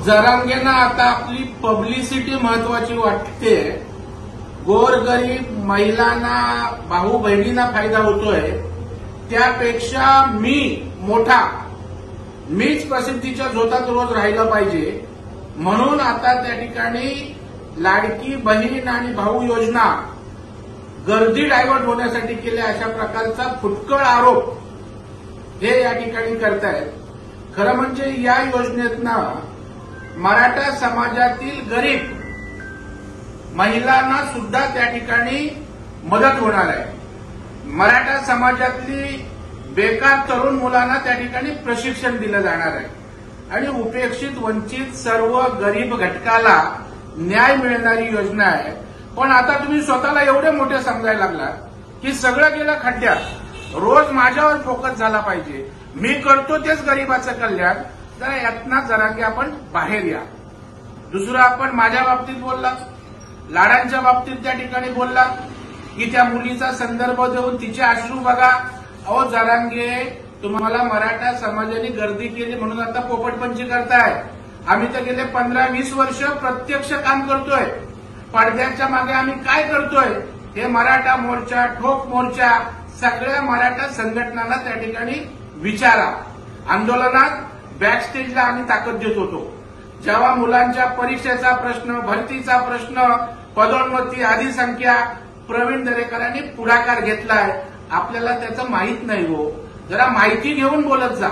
जरांगेंना आता आपली पब्लिसिटी महत्वाची वाटते. गोरगरीब महिलांना, भाऊ बहिणींना फायदा होतोय, त्यापेक्षा मीच प्रसिद्धीच्या झोतात रोज राहिलं पाहिजे म्हणून आता त्या ठिकाणी लाडकी बहीण आणि भाऊ योजना गर्दी डायव्हर्ट होण्यासाठी केल्या, अशा प्रकारचा फुटकळ आरोप हे या ठिकाणी करतायत. खरं म्हणजे या योजनेतनं मराठा समाजातील गरीब महिलांना सुद्धा त्या ठिकाणी मदत होणार आहे. मराठा समाजातली बेकार तरुण मुलांना त्या ठिकाणी प्रशिक्षण दिलं जाणार आहे आणि उपेक्षित वंचित सर्व गरीब घटकाला न्याय मिळणारी योजना आहे. पण आता तुम्ही स्वतःला एवढे मोठे समजायला लागलात की सगळं गेलं खड्ड्यात, रोज माझ्यावर फोकस झाला पाहिजे, मी करतो तेच गरीबाचं कल्याण. तर यातनं जरांगे आपण बाहेर या. दुसरं, आपण माझ्या बाबतीत बोलला, लाडांच्या बाबतीत त्या ठिकाणी बोलला की त्या मुलीचा संदर्भ देऊन तिचे अश्रू बघा. अहो जरांगे, तुम्हाला मराठा समाजाने गर्दी केली म्हणून आता पोपटपंची करताय. आम्ही तर गेले 15-20 वर्ष प्रत्यक्ष काम करतोय. पडद्याच्या मागे आम्ही काय करतोय हे मराठा मोर्चा, ठोक मोर्चा, सगळ्या मराठा संघटनांना त्या ठिकाणी विचारा. आंदोलनात बॅकस्टेजला आम्ही ताकद देत होतो. जेव्हा मुलांच्या परीक्षेचा प्रश्न, भरतीचा प्रश्न, पदोन्नती, आदी संख्या, प्रवीण दरेकरांनी पुढाकार घेतलाय. आपल्याला त्याचं माहीत नाही हो, जरा माहिती घेऊन बोलत जा.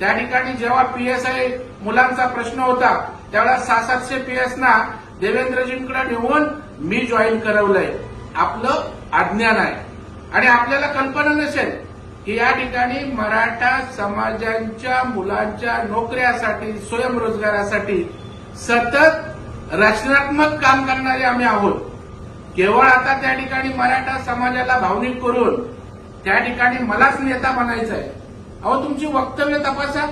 त्या ठिकाणी जेव्हा पीएसआय मुलांचा प्रश्न होता त्यावेळेला 600-700 पीएसना देवेंद्रजींकडे नेऊन मी जॉईन करवलंय. आपलं अज्ञान आहे आणि आपल्याला कल्पना नसेल की या ठिकाणी मराठा समाजाच्या मुलांच्या नोकऱ्यासाठी, स्वयंरोजगारासाठी सतत रचनात्मक काम करणारे आम्ही आहोत. केवळ आता त्या ठिकाणी मराठा समाजाला भावनिक करून त्या ठिकाणी मलाच नेता बनायचं आहे. अहो, तुमची वक्तव्य तपासा.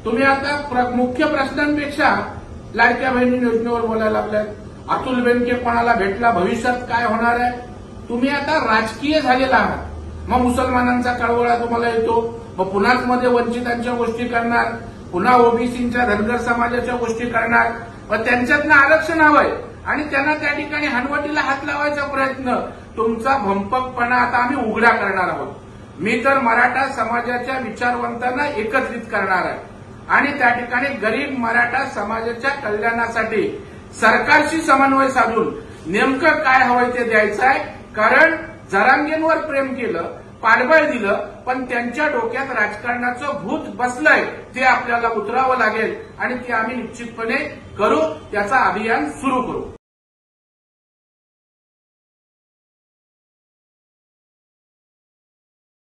तुम्ही आता मुख्य प्रश्नांपेक्षा लाडक्या बहिणी योजनेवर बोलायला लागलात. अतुल बेनके कोणाला भेटला, भविष्यात काय होणार आहे. तुम्ही आता राजकीय झालेला आहात. मग मुसलमानांचा कळवळा तुम्हाला येतो, मग पुन्हाच मध्ये वंचितांच्या गोष्टी करणार, पुन्हा ओबीसींच्या, धनगर समाजाच्या गोष्टी करणार, मग त्यांच्यातनं आरक्षण हवंय आणि त्यांना त्या ठिकाणी हनवटीला हात लावायचा प्रयत्न. तुमचा भंपकपणा आता आम्ही उघडा करणार आहोत. मी तर मराठा समाजाच्या विचारवंतांना एकत्रित करणार आहे आणि त्या ठिकाणी गरीब मराठा समाजाच्या कल्याणासाठी सरकारशी समन्वय साधून नेमकं काय हवंय ते द्यायचं आहे. कारण जरांगेंवर प्रेम केलं, पाठबळ दिलं, पण त्यांच्या डोक्यात राजकारणाचं भूत बसलंय. ते आपल्याला उतरावं लागेल आणि ते आम्ही निश्चितपणे करू. त्याचं अभियान सुरू करू.